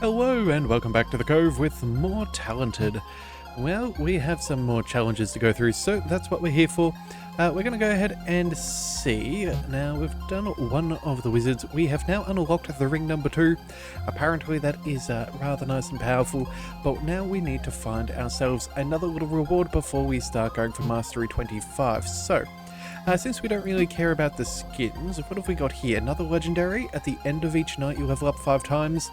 Hello and welcome back to the Cove with more Talented. Well, we have some more challenges to go through, so that's what we're here for. We're going to go ahead and see. Now, we've done one of the wizards. We have now unlocked the ring number 2. Apparently that is rather nice and powerful, but now we need to find ourselves another little reward before we start going for Mastery 25. So, since we don't really care about the skins, what have we got here? Another legendary. At the end of each night you level up 5 times.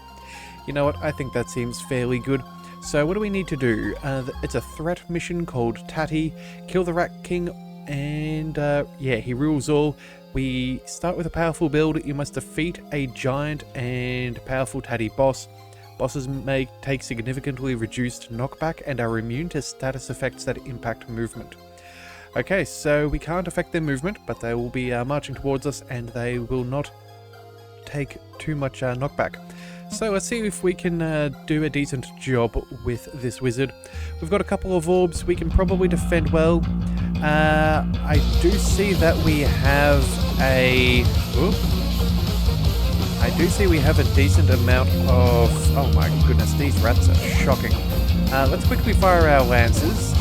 You know what, I think that seems fairly good. So what do we need to do? It's a threat mission called Tatty. Kill the Rat King, and yeah, he rules all. We start with a powerful build. You must defeat a giant and powerful Tatty boss. Bosses may take significantly reduced knockback and are immune to status effects that impact movement. Okay, so we can't affect their movement, but they will be marching towards us and they will not take too much knockback. So let's see if we can do a decent job with this wizard. We've got a couple of orbs, we can probably defend well. I do see that we have a... I do see we have a decent amount of... Oh my goodness, these rats are shocking. Let's quickly fire our lances.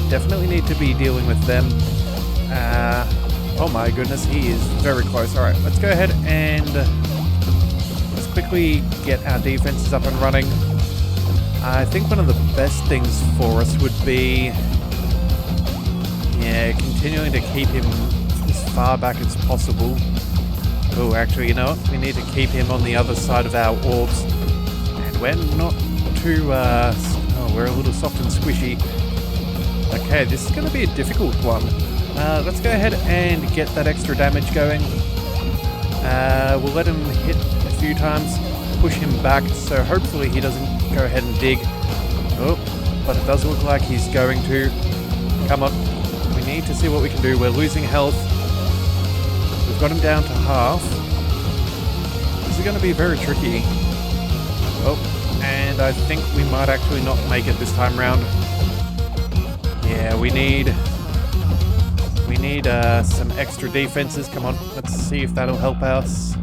Definitely need to be dealing with them. Oh my goodness, he is very close. Alright, let's go ahead and... quickly get our defenses up and running. I think one of the best things for us would be, yeah, continuing to keep him as far back as possible. Oh, actually, you know what? We need to keep him on the other side of our orbs. And we're not too, oh, we're a little soft and squishy. Okay, this is going to be a difficult one. Let's go ahead and get that extra damage going. We'll let him hit a few times, push him back, so hopefully he doesn't go ahead and dig. Oh, but it does look like he's going to. Come on, we need to see what we can do. We're losing health. We've got him down to half. This is going to be very tricky. Oh, and I think we might actually not make it this time round. Yeah, we need some extra defenses. Come on, let's see if that'll help us.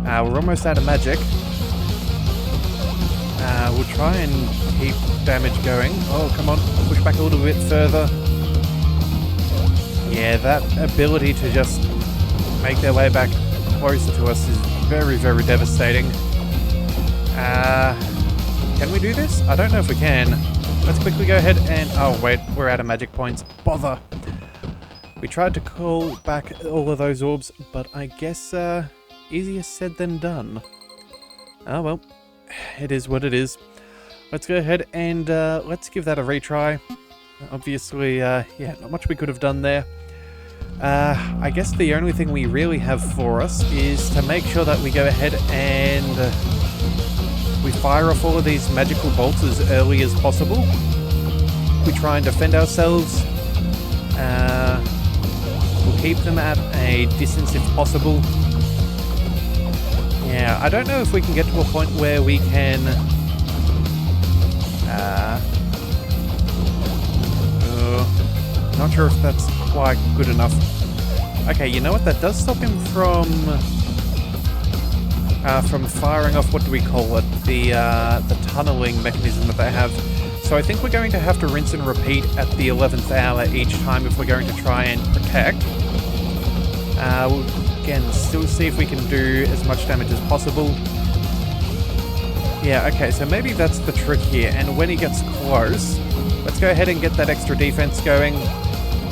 We're almost out of magic. We'll try and keep damage going. Oh, come on, push back a little bit further. Yeah, that ability to just make their way back closer to us is very, very devastating. Can we do this? I don't know if we can. Let's quickly go ahead and... Oh, wait, we're out of magic points. Bother! We tried to call back all of those orbs, but I guess easier said than done. Oh well, it is what it is. Let's go ahead and let's give that a retry. Obviously, yeah, not much we could have done there. I guess the only thing we really have for us is to make sure that we go ahead and we fire off all of these magical bolts as early as possible. We try and defend ourselves. We'll keep them at a distance if possible. Yeah, I don't know if we can get to a point where we can... not sure if that's quite good enough. Okay, you know what? That does stop him from firing off, what do we call it? The tunneling mechanism that they have. So I think we're going to have to rinse and repeat at the 11th hour each time if we're going to try and protect. We'll again still see if we can do as much damage as possible. Yeah, okay, so maybe that's the trick here. And when he gets close, let's go ahead and get that extra defense going.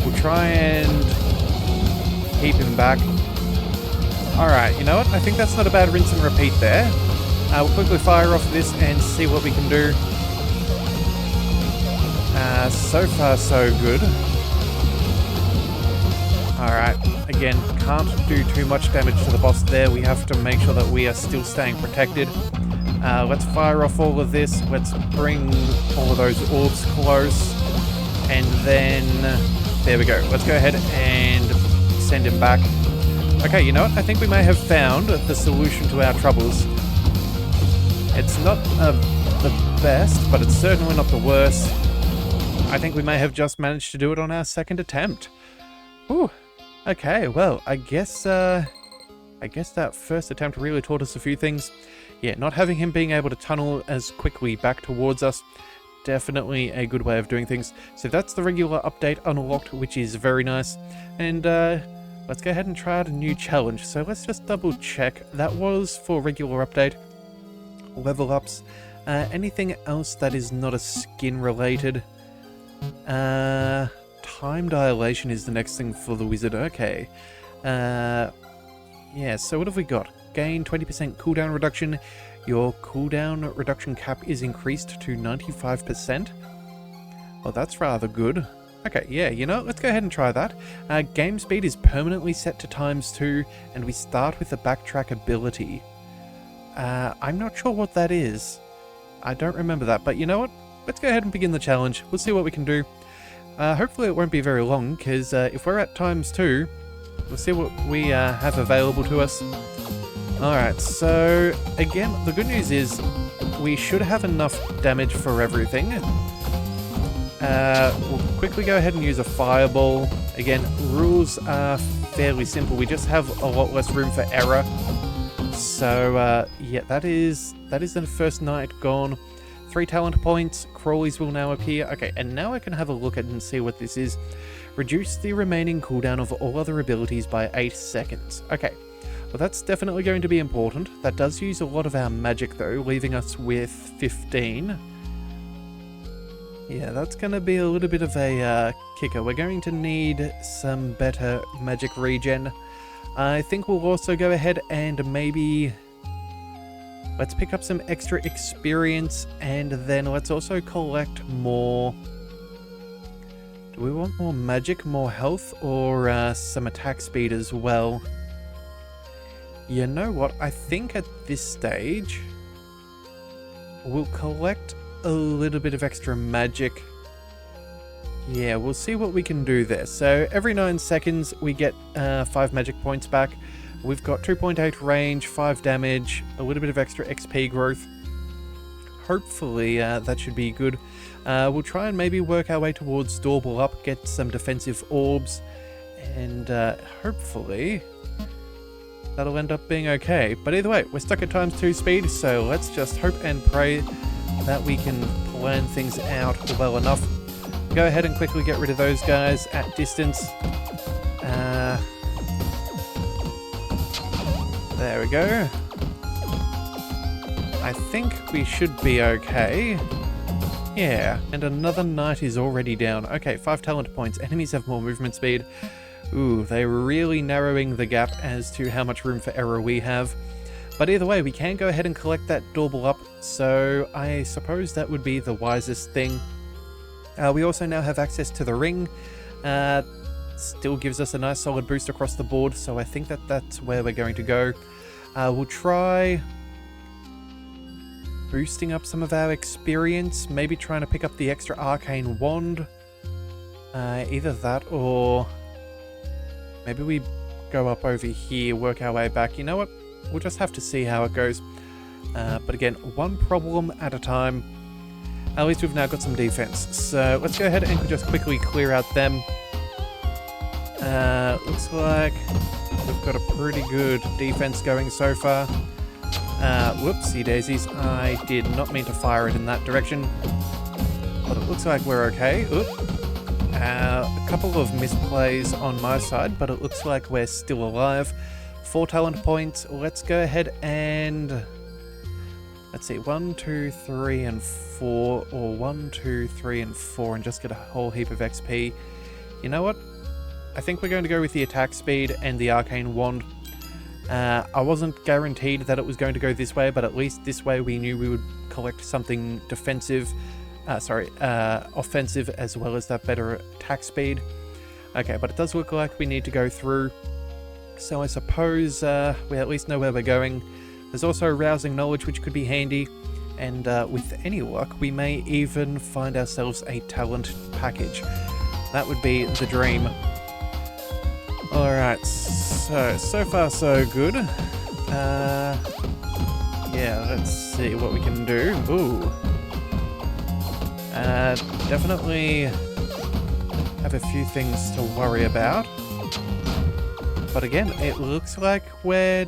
We'll try and keep him back. Alright, you know what? I think that's not a bad rinse and repeat there. We'll quickly fire off this and see what we can do. So far, so good. Alright, again, can't do too much damage to the boss there. We have to make sure that we are still staying protected. Let's fire off all of this. Let's bring all of those orbs close. And then... there we go. Let's go ahead and send him back. Okay, you know what? I think we may have found the solution to our troubles. It's not the best, but it's certainly not the worst. I think we may have just managed to do it on our second attempt. Ooh. Okay, well, I guess that first attempt really taught us a few things. yeah, not having him being able to tunnel as quickly back towards us, definitely a good way of doing things. So that's the regular update unlocked, which is very nice. And let's go ahead and try out a new challenge. So let's just double check. That was for regular update. Level ups. Anything else that is not a skin related? Time dilation is the next thing for the wizard. Okay. Yeah, so what have we got? Gain 20% cooldown reduction. Your cooldown reduction cap is increased to 95%. Well, that's rather good. Okay, yeah, you know, let's go ahead and try that. Game speed is permanently set to ×2, and we start with the backtrack ability. I'm not sure what that is. I don't remember that, but you know what? Let's go ahead and begin the challenge. We'll see what we can do. Hopefully it won't be very long, because if we're at ×2, we'll see what we have available to us. Alright, so again, the good news is we should have enough damage for everything. We'll quickly go ahead and use a fireball. Again, rules are fairly simple. We just have a lot less room for error. So, yeah, that is the first night gone. 3 talent points. Crawlies will now appear. Okay, and now I can have a look at it and see what this is. Reduce the remaining cooldown of all other abilities by 8 seconds. Okay. Well, that's definitely going to be important. That does use a lot of our magic, though, leaving us with 15. Yeah, that's going to be a little bit of a kicker. We're going to need some better magic regen. I think we'll also go ahead and maybe... let's pick up some extra experience, and then let's also collect more... do we want more magic, more health, or some attack speed as well? You know what? I think at this stage, we'll collect a little bit of extra magic. Yeah, we'll see what we can do there. So every 9 seconds, we get 5 magic points back. We've got 2.8 range, 5 damage, a little bit of extra XP growth. Hopefully, that should be good. We'll try and maybe work our way towards Doorbell up, get some defensive orbs, and hopefully... that'll end up being okay. But either way, we're stuck at ×2 speed, so let's just hope and pray that we can plan things out well enough. Go ahead and quickly get rid of those guys at distance. There we go. I think we should be okay. Yeah, and another knight is already down. Okay, 5 talent points. Enemies have more movement speed. Ooh, they're really narrowing the gap as to how much room for error we have. But either way, we can go ahead and collect that Doorbell up, so I suppose that would be the wisest thing. We also now have access to the ring. Still gives us a nice solid boost across the board, so I think that that's where we're going to go. We'll try boosting up some of our experience, maybe trying to pick up the extra arcane wand. Either that or... maybe we go up over here, work our way back. You know what? We'll just have to see how it goes. But again, one problem at a time. At least we've now got some defense. So let's go ahead and just quickly clear out them. Looks like we've got a pretty good defense going so far. Whoopsie daisies. I did not mean to fire it in that direction. But it looks like we're okay. Oop. A couple of misplays on my side, but it looks like we're still alive. 4 talent points. Let's go ahead and... let's see, 1, 2, 3, and 4, or 1, 2, 3, and 4, and just get a whole heap of XP. You know what? I think we're going to go with the attack speed and the arcane wand. I wasn't guaranteed that it was going to go this way, but at least this way we knew we would collect something defensive. Offensive, as well as that better attack speed. Okay, but it does look like we need to go through. So I suppose we at least know where we're going. There's also rousing knowledge, which could be handy. And with any luck, we may even find ourselves a talent package. That would be the dream. Alright, so far so good. Yeah, let's see what we can do. Ooh. Definitely have a few things to worry about. But again, it looks like we're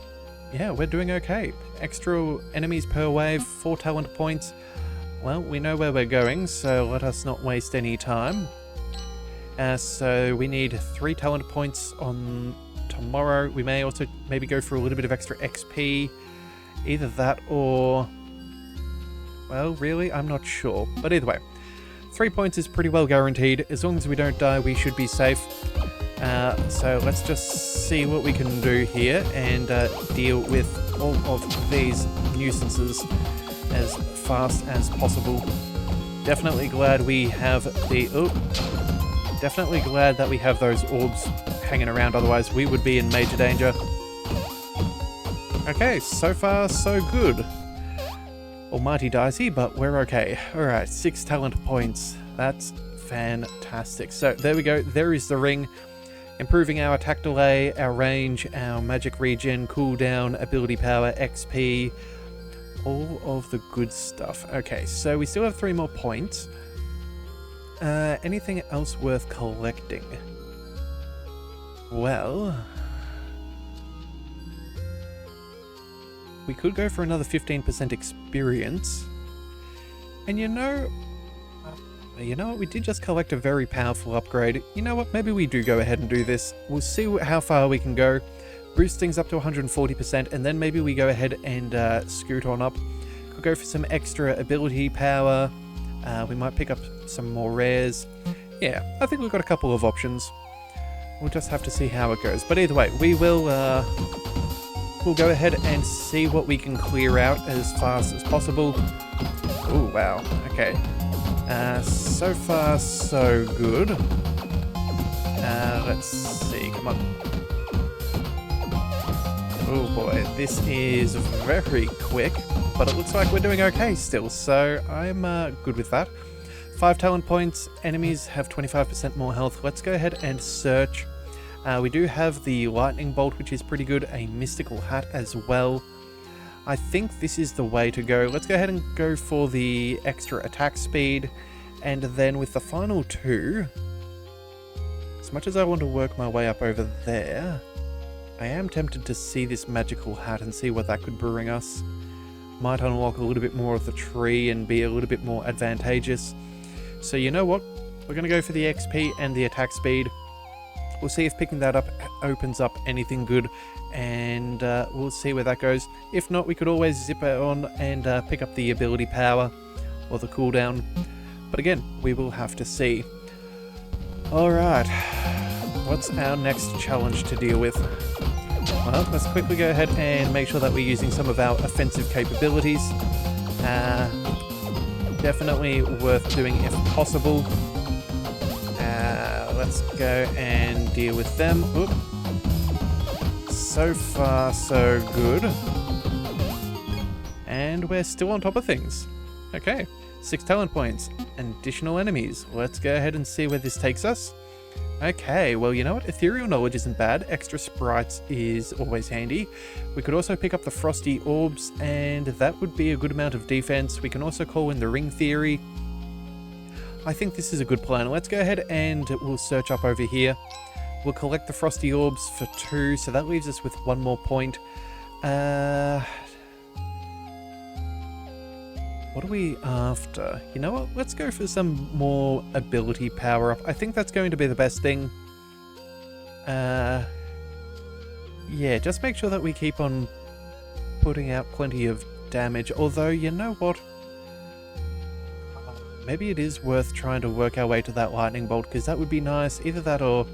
doing okay. extra enemies per wave, 4 talent points. Well, we know where we're going, so let us not waste any time. So we need 3 talent points on tomorrow. We may also maybe go for a little bit of extra XP. Either that or... well, really? I'm not sure. But either way, 3 points is pretty well guaranteed. As long as we don't die, we should be safe. So let's just see what we can do here and deal with all of these nuisances as fast as possible. Definitely glad we have the... definitely glad that we have those orbs hanging around, otherwise we would be in major danger. Okay, so far so good. Almighty dicey, but we're okay. Alright, 6 talent points. That's fantastic. So there we go, there is the ring. Improving our attack delay, our range, our magic regen, cooldown, ability power, XP, all of the good stuff. Okay, so we still have 3 more points. Anything else worth collecting? Well, we could go for another 15% experience. And you know what? We did just collect a very powerful upgrade. You know what? Maybe we do go ahead and do this. We'll see how far we can go. Boost things up to 140%, and then maybe we go ahead and scoot on up. Could go for some extra ability power. We might pick up some more rares. Yeah, I think we've got a couple of options. We'll just have to see how it goes. But either way, we will we'll go ahead and see what we can clear out as fast as possible. Oh, wow. Okay. So far, so good. Let's see. Come on. Oh boy, this is very quick, but it looks like we're doing okay still, so I'm good with that. 5 talent points, enemies have 25% more health. Let's go ahead and search. We do have the lightning bolt, which is pretty good, a mystical hat as well. I think this is the way to go. Let's go ahead and go for the extra attack speed, and then with the final 2, as much as I want to work my way up over there, I am tempted to see this magical hat and see what that could bring us. Might unlock a little bit more of the tree and be a little bit more advantageous. So you know what? We're going to go for the XP and the attack speed. We'll see if picking that up opens up anything good, and we'll see where that goes. If not, we could always zip it on and pick up the ability power or the cooldown. But again, we will have to see. Alright, what's our next challenge to deal with? Well, let's quickly go ahead and make sure that we're using some of our offensive capabilities. Definitely worth doing if possible. Let's go and deal with them. Oop. So far, so good. And we're still on top of things. Okay, 6 talent points. Additional enemies. Let's go ahead and see where this takes us. Okay, well, you know what? Ethereal knowledge isn't bad. Extra sprites is always handy. We could also pick up the frosty orbs, and that would be a good amount of defense. We can also call in the ring theory. I think this is a good plan. Let's go ahead and we'll search up over here. We'll collect the frosty orbs for 2, so that leaves us with 1 more point. What are we after? You know what? Let's go for some more ability power up. I think that's going to be the best thing. Yeah, just make sure that we keep on putting out plenty of damage. Although, you know what? Maybe it is worth trying to work our way to that lightning bolt, because that would be nice. Either that or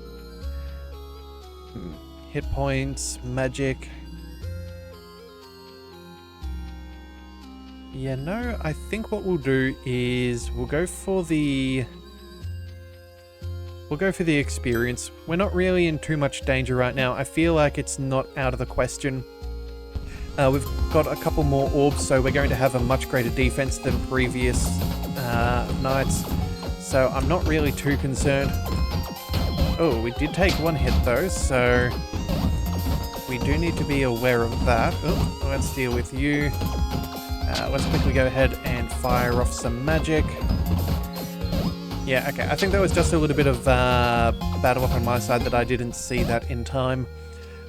hit points, magic. Yeah, no, I think what we'll do is we'll go for the experience. We're not really in too much danger right now. I feel like it's not out of the question. We've got a couple more orbs, so we're going to have a much greater defense than previous nights. So I'm not really too concerned. Oh, we did take 1 hit though, so we do need to be aware of that. Oh, let's deal with you. Let's quickly go ahead and fire off some magic. Yeah, okay, I think there was just a little bit of battle up on my side that I didn't see that in time.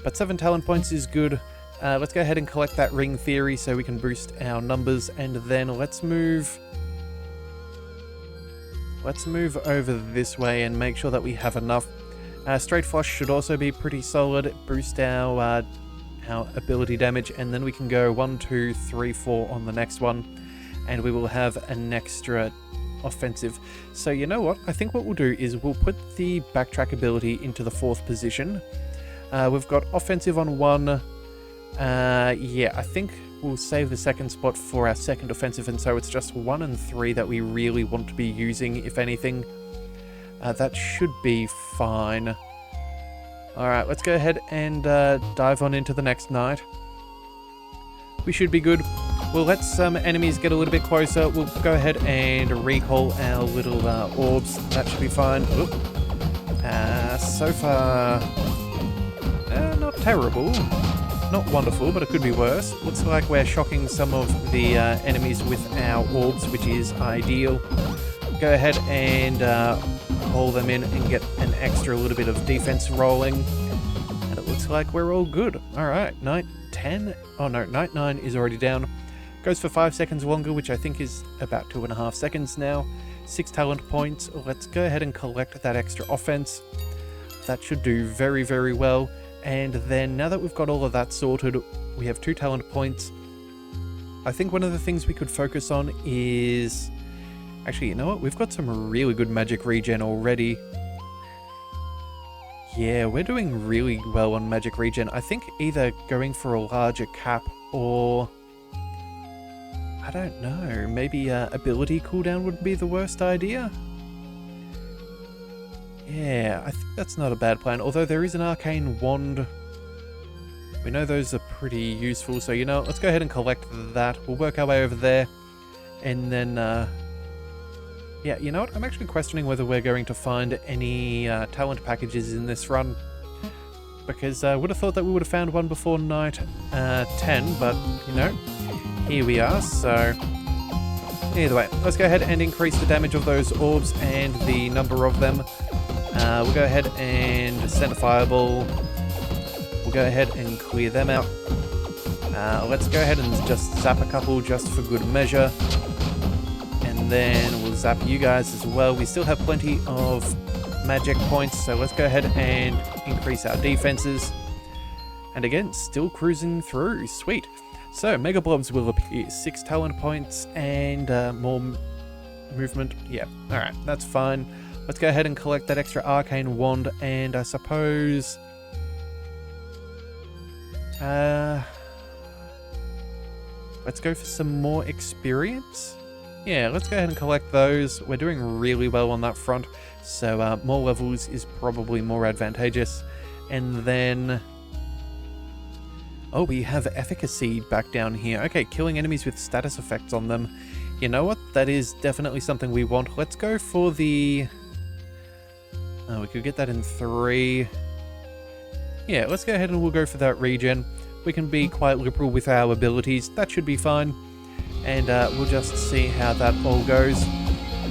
But 7 talent points is good. Let's go ahead and collect that ring theory so we can boost our numbers, and then let's move over this way and make sure that we have enough. Straight flush should also be pretty solid. Boost our ability damage, and then we can go 1, 2, 3, 4 on the next one, and we will have an extra offensive. So you know what? I think what we'll do is we'll put the backtrack ability into the 4th position. We've got offensive on 1. Yeah, I think we'll save the 2nd spot for our 2nd offensive, and so it's just 1 and 3 that we really want to be using, if anything. That should be fine. Alright, let's go ahead and dive on into the next night. We should be good. We'll let some enemies get a little bit closer. We'll go ahead and recall our little orbs. That should be fine. Oop. So far, not terrible. Not wonderful, but it could be worse. Looks like we're shocking some of the enemies with our orbs, which is ideal. Go ahead and haul them in and get an extra little bit of defense rolling. And it looks like we're all good. Alright, night 10. Oh no, night 9 is already down. Goes for 5 seconds longer, which I think is about 2.5 seconds now. 6 talent points. Let's go ahead and collect that extra offense. That should do very, very well. And then now that we've got all of that sorted, we have 2 talent points. I think one of the things we could focus on is... Actually, you know what? We've got some really good magic regen already. Yeah, we're doing really well on magic regen. I think either going for a larger cap or... I don't know, maybe ability cooldown would be the worst idea? Yeah, I think that's not a bad plan, although there is an arcane wand. We know those are pretty useful, so you know, let's go ahead and collect that. We'll work our way over there, and then, yeah, you know what? I'm actually questioning whether we're going to find any talent packages in this run, because I would have thought that we would have found one before night 10, but, you know, here we are, so... Either way, let's go ahead and increase the damage of those orbs and the number of them. We'll go ahead and send a fireball. We'll go ahead and clear them out. Let's go ahead and just zap a couple just for good measure. And then we'll zap you guys as well. We still have plenty of magic points, so let's go ahead and increase our defenses. And again, still cruising through. Sweet. So, Mega Blobs will appear. 6 talent points and more movement. Yeah, alright, that's fine. Let's go ahead and collect that extra arcane wand, and I suppose... let's go for some more experience? Yeah, let's go ahead and collect those. We're doing really well on that front, so more levels is probably more advantageous. And then... Oh, we have efficacy back down here. Okay, killing enemies with status effects on them. You know what? That is definitely something we want. Let's go for the... Oh, we could get that in 3. Yeah, let's go ahead and we'll go for that regen. We can be quite liberal with our abilities. That should be fine. And we'll just see how that all goes.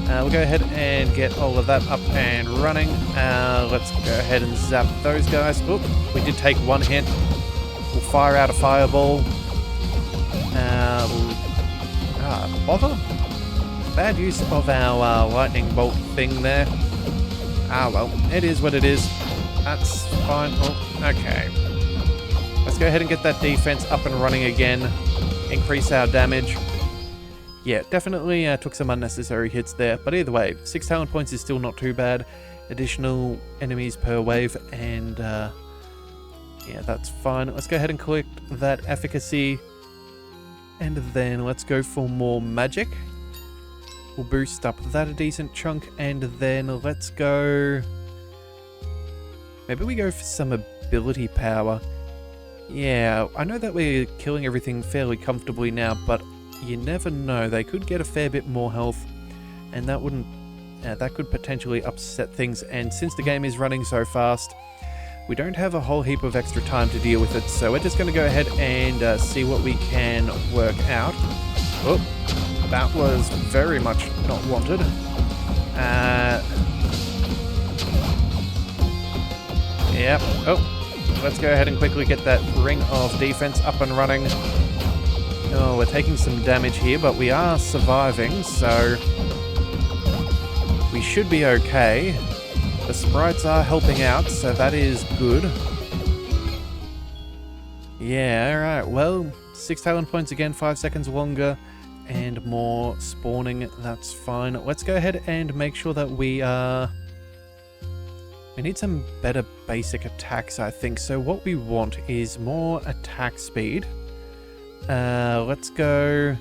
We'll go ahead and get all of that up and running. Let's go ahead and zap those guys. Oop, we did take 1 hit. We'll fire out a fireball. Bother? Bad use of our lightning bolt thing there. Ah, well, it is what it is. That's fine. Oh, okay. Let's go ahead and get that defense up and running again. Increase our damage. Yeah, definitely took some unnecessary hits there. But either way, 6 talent points is still not too bad. Additional enemies per wave, and... yeah, that's fine. Let's go ahead and collect that efficacy. And then let's go for more magic. We'll boost up that a decent chunk. And then let's go... Maybe we go for some ability power. Yeah, I know that we're killing everything fairly comfortably now, but you never know. They could get a fair bit more health. And that wouldn't... that could potentially upset things. And since the game is running so fast... we don't have a whole heap of extra time to deal with it, so we're just going to go ahead and see what we can work out. Oh, that was very much not wanted. Yep. Oh, let's go ahead and quickly get that ring of defense up and running. Oh, we're taking some damage here, but we are surviving, so we should be okay. The sprites are helping out, so that is good. Yeah, alright, well, 6 talent points again, 5 seconds longer, and more spawning, that's fine. Let's go ahead and make sure that we need some better basic attacks, I think. So what we want is more attack speed. Let's go...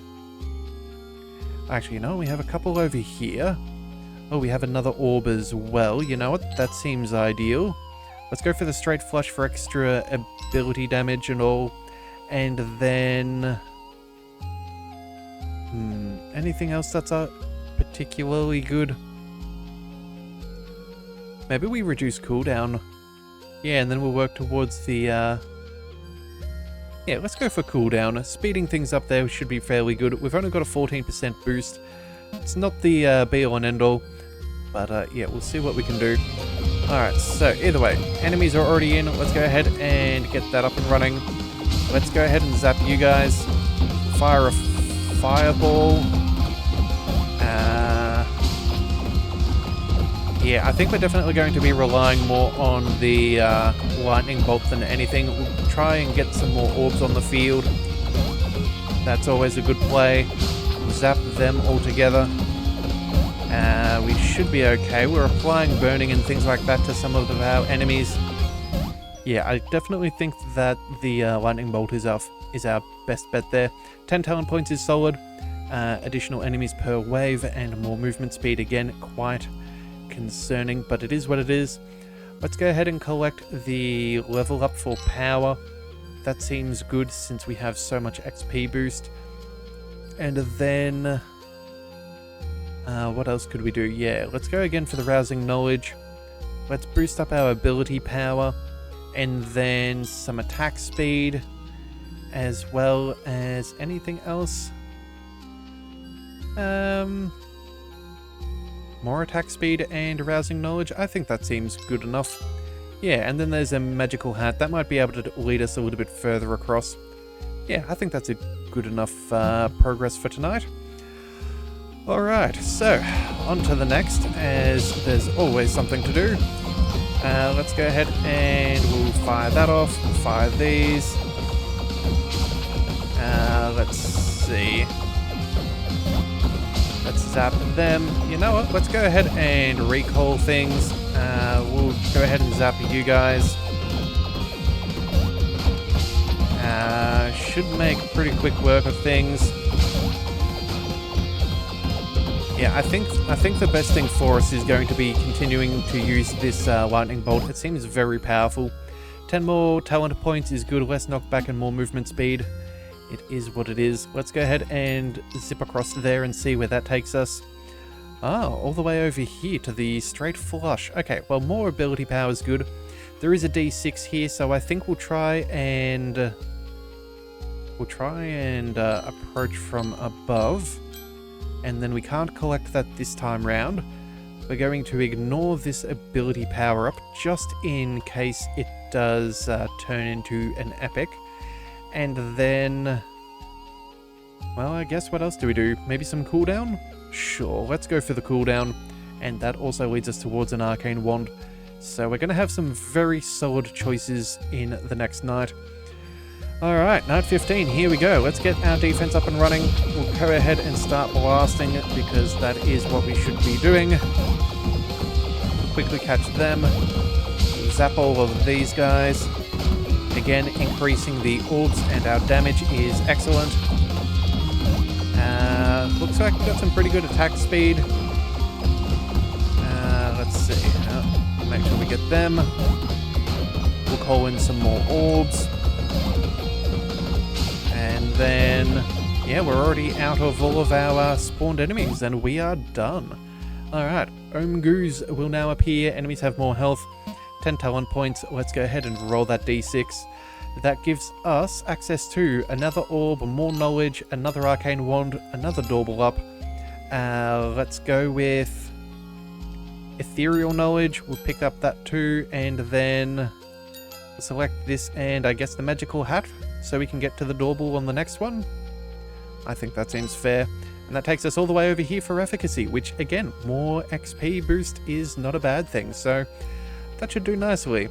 Actually, you know, we have a couple over here. Oh, we have another orb as well. You know what? That seems ideal. Let's go for the straight flush for extra ability damage and all. And then... anything else that's particularly good? Maybe we reduce cooldown. Yeah, and then we'll work towards the... Yeah, let's go for cooldown. Speeding things up there should be fairly good. We've only got a 14% boost. It's not the be-all and end-all. But yeah, we'll see what we can do. Alright, so either way, enemies are already in. Let's go ahead and get that up and running. Let's go ahead and zap you guys. Fire a fireball. Yeah, I think we're definitely going to be relying more on the lightning bolt than anything. We'll try and get some more orbs on the field. That's always a good play. Zap them all together. We should be okay. We're applying burning and things like that to some of our enemies. Yeah, I definitely think that the lightning bolt is our best bet there. 10 talent points is solid. Additional enemies per wave and more movement speed. Again, quite concerning, but it is what it is. Let's go ahead and collect the level up for power. That seems good since we have so much XP boost. And then what else could we do? Yeah, let's go again for the rousing knowledge. Let's boost up our ability power and then some attack speed as well as anything else. More attack speed and rousing knowledge. I think that seems good enough. Yeah, and then there's a magical hat. That might be able to lead us a little bit further across. Yeah, I think that's a good enough progress for tonight. Alright, so on to the next, as there's always something to do. Let's go ahead and we'll fire that off. Fire these. Let's see. Let's zap them. You know what? Let's go ahead and recall things. We'll go ahead and zap you guys. Should make pretty quick work of things. Yeah, I think the best thing for us is going to be continuing to use this lightning bolt. It seems very powerful. 10 more talent points is good. Less knockback and more movement speed. It is what it is. Let's go ahead and zip across there and see where that takes us. Ah, all the way over here to the straight flush. Okay, well, more ability power is good. There is a D6 here, so I think we'll try and approach from above. And then we can't collect that this time round. We're going to ignore this ability power up just in case it does turn into an epic. And then, well, I guess what else do we do? Maybe some cooldown? Sure, let's go for the cooldown. And that also leads us towards an arcane wand. So we're going to have some very solid choices in the next night. Alright, night 15, here we go. Let's get our defense up and running. We'll go ahead and start blasting because that is what we should be doing. Quickly catch them. Zap all of these guys. Again, increasing the orbs and our damage is excellent. Looks like we've got some pretty good attack speed. Let's see. Make sure we get them. We'll call in some more orbs. And then, yeah, we're already out of all of our spawned enemies and we are done. Alright, Omgoos will now appear. Enemies have more health. 10 talent points. Let's go ahead and roll that d6. That gives us access to another orb, more knowledge, another arcane wand, another doorbell up. Let's go with ethereal knowledge. We'll pick up that too, and then select this and I guess the magical hat so we can get to the doorbell on the next one. I think that seems fair. And that takes us all the way over here for efficacy, which again, more XP boost is not a bad thing, so that should do nicely.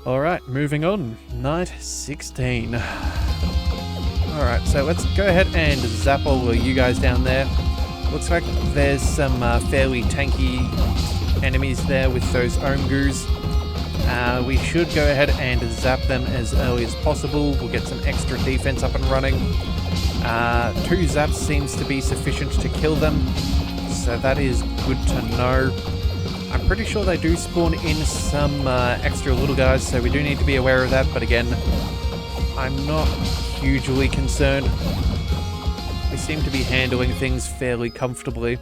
Alright, moving on. Night 16. Alright, so let's go ahead and zap all of you guys down there. Looks like there's some fairly tanky enemies there with those Omgus. We should go ahead and zap them as early as possible. We'll get some extra defense up and running. 2 zaps seems to be sufficient to kill them, so that is good to know. I'm pretty sure they do spawn in some extra little guys, so we do need to be aware of that, but again, I'm not hugely concerned. We seem to be handling things fairly comfortably.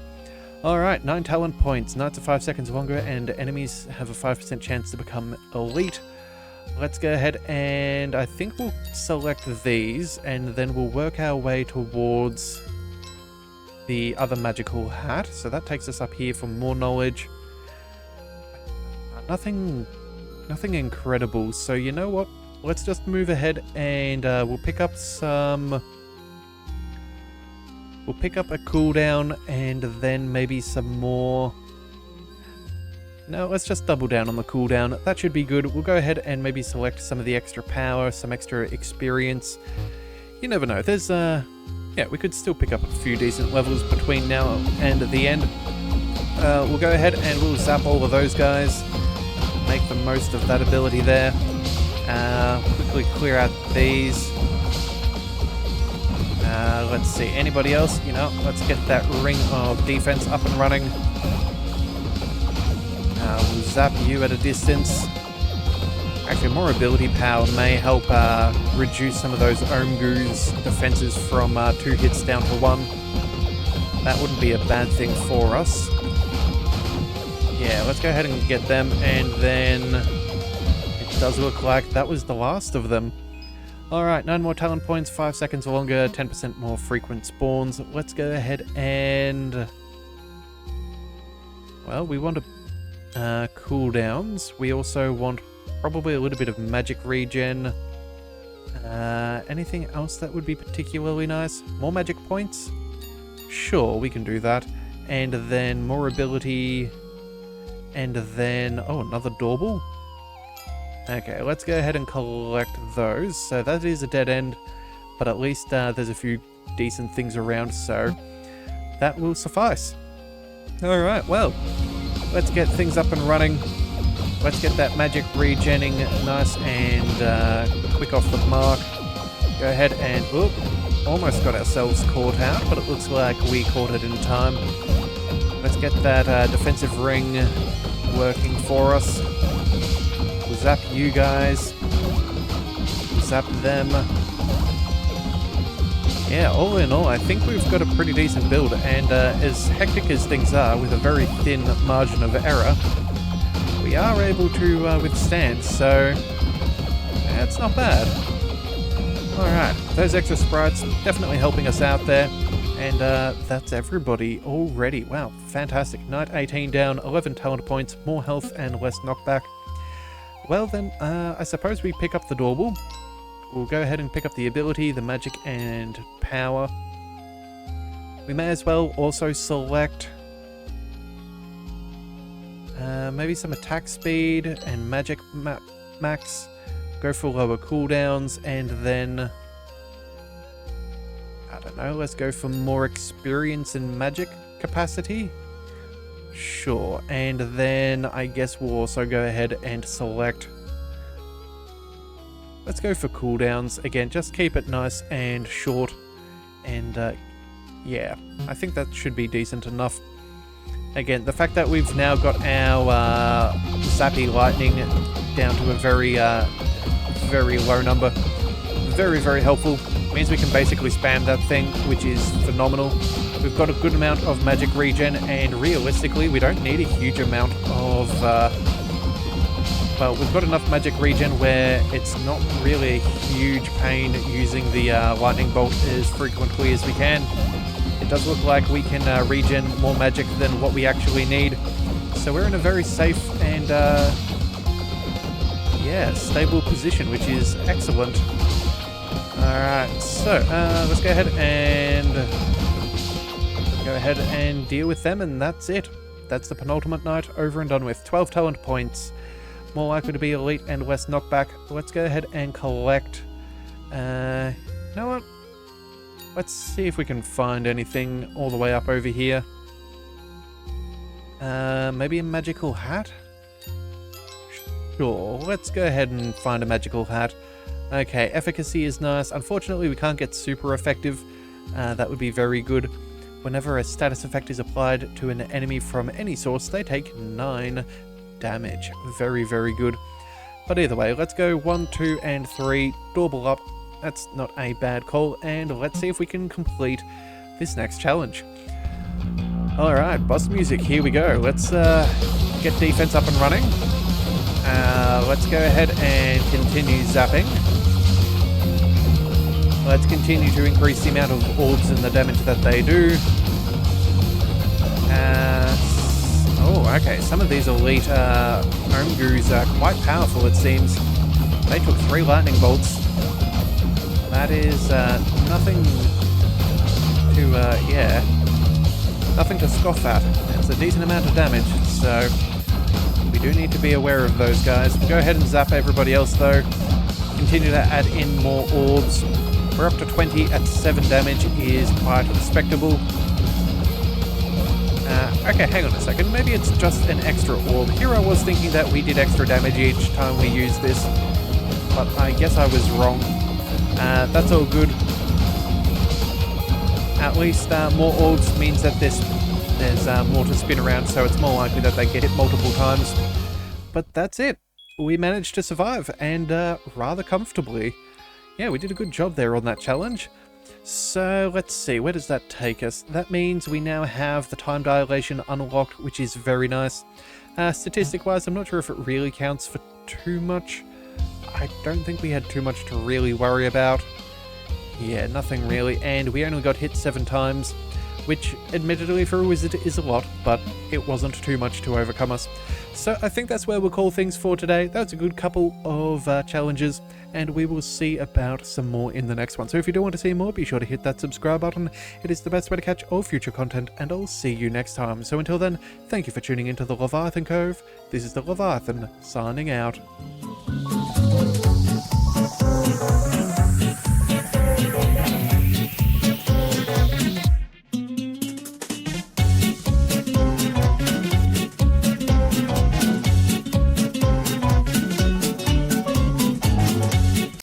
Alright, 9 talent points. Nights are 5 seconds longer and enemies have a 5% chance to become elite. Let's go ahead and I think we'll select these and then we'll work our way towards the other magical hat. So that takes us up here for more knowledge. Nothing incredible. So you know what? Let's just move ahead and we'll pick up some... We'll pick up a cooldown and then maybe some more... No, let's just double down on the cooldown. That should be good. We'll go ahead and maybe select some of the extra power, some extra experience. You never know. There's, yeah, we could still pick up a few decent levels between now and the end. We'll go ahead and we'll zap all of those guys. Make the most of that ability there. Quickly clear out these. Let's see, anybody else? You know, let's get that ring of defense up and running. We'll zap you at a distance. Actually, more ability power may help reduce some of those Omgu's defenses from 2 hits down to 1. That wouldn't be a bad thing for us. Yeah, let's go ahead and get them, and then it does look like that was the last of them. Alright, 9 more talent points, 5 seconds longer, 10% more frequent spawns. Let's go ahead and... Well, we want cooldowns. We also want probably a little bit of magic regen. Anything else that would be particularly nice? More magic points? Sure, we can do that. And then more ability. And then... Oh, another doorbell? Okay, let's go ahead and collect those. So that is a dead end, but at least there's a few decent things around, so that will suffice. Alright, well, let's get things up and running. Let's get that magic regenning nice and quick off the mark. Go ahead and... Oop, almost got ourselves caught out, but it looks like we caught it in time. Let's get that defensive ring working for us. We'll zap you guys. We'll zap them. Yeah, all in all, I think we've got a pretty decent build, and as hectic as things are, with a very thin margin of error, we are able to withstand, so it's not bad. Alright, those extra sprites definitely helping us out there, and that's everybody already. Wow, fantastic. Night 18 down, 11 talent points, more health and less knockback. Well then, I suppose we pick up the doorbell. We'll go ahead and pick up the ability, the magic and power. We may as well also select maybe some attack speed and magic max. Go for lower cooldowns, and then I don't know, let's go for more experience and magic capacity. Sure, and then I guess we'll also go ahead and select... Let's go for cooldowns. Again, just keep it nice and short. And yeah, I think that should be decent enough. Again, the fact that we've now got our Zappy Lightning down to a very low number, very, very helpful. Means we can basically spam that thing, which is phenomenal. We've got a good amount of magic regen, and realistically, we don't need a huge amount of... well, we've got enough magic regen where it's not really a huge pain using the lightning bolt as frequently as we can. It does look like we can regen more magic than what we actually need. So we're in a very safe and yeah, stable position, which is excellent. Alright, so let's go ahead and deal with them, and that's it. That's the penultimate night over and done with. 12 talent points. More likely to be elite and less knockback. Let's go ahead and collect. You know what? Let's see if we can find anything all the way up over here. Maybe a magical hat? Sure, let's go ahead and find a magical hat. Okay, efficacy is nice. Unfortunately, we can't get super effective. That would be very good. Whenever a status effect is applied to an enemy from any source, they take 9 damage. Very, very good. But either way, let's go 1, 2, and 3. Doorbell up. That's not a bad call. And let's see if we can complete this next challenge. Alright, boss music, here we go. Let's get defense up and running. Let's go ahead and continue zapping. Let's continue to increase the amount of orbs and the damage that they do. Oh, okay, some of these elite Omgus are quite powerful, it seems. They took 3 lightning bolts. That is nothing to, nothing to scoff at. It's a decent amount of damage, so we do need to be aware of those guys. Go ahead and zap everybody else, though. Continue to add in more orbs. We're up to 20 at 7 damage is quite respectable. Okay, hang on a second. Maybe it's just an extra orb. Here I was thinking that we did extra damage each time we used this, but I guess I was wrong. That's all good. At least more orbs means that there's more to spin around, so it's more likely that they get hit multiple times. But that's it. We managed to survive, and rather comfortably. Yeah, we did a good job there on that challenge. So let's see, where does that take us? That means we now have the time dilation unlocked, which is very nice. Statistic-wise, I'm not sure if it really counts for too much. I don't think we had too much to really worry about. Yeah, nothing really, and we only got hit 7 times, which admittedly for a wizard is a lot, but it wasn't too much to overcome us. So I think that's where we'll call things for today. That's a good couple of challenges, and we will see about some more in the next one. So if you do want to see more, be sure to hit that subscribe button. It is the best way to catch all future content, and I'll see you next time. So until then, thank you for tuning into the Leviathan Cove. This is the Leviathan, signing out.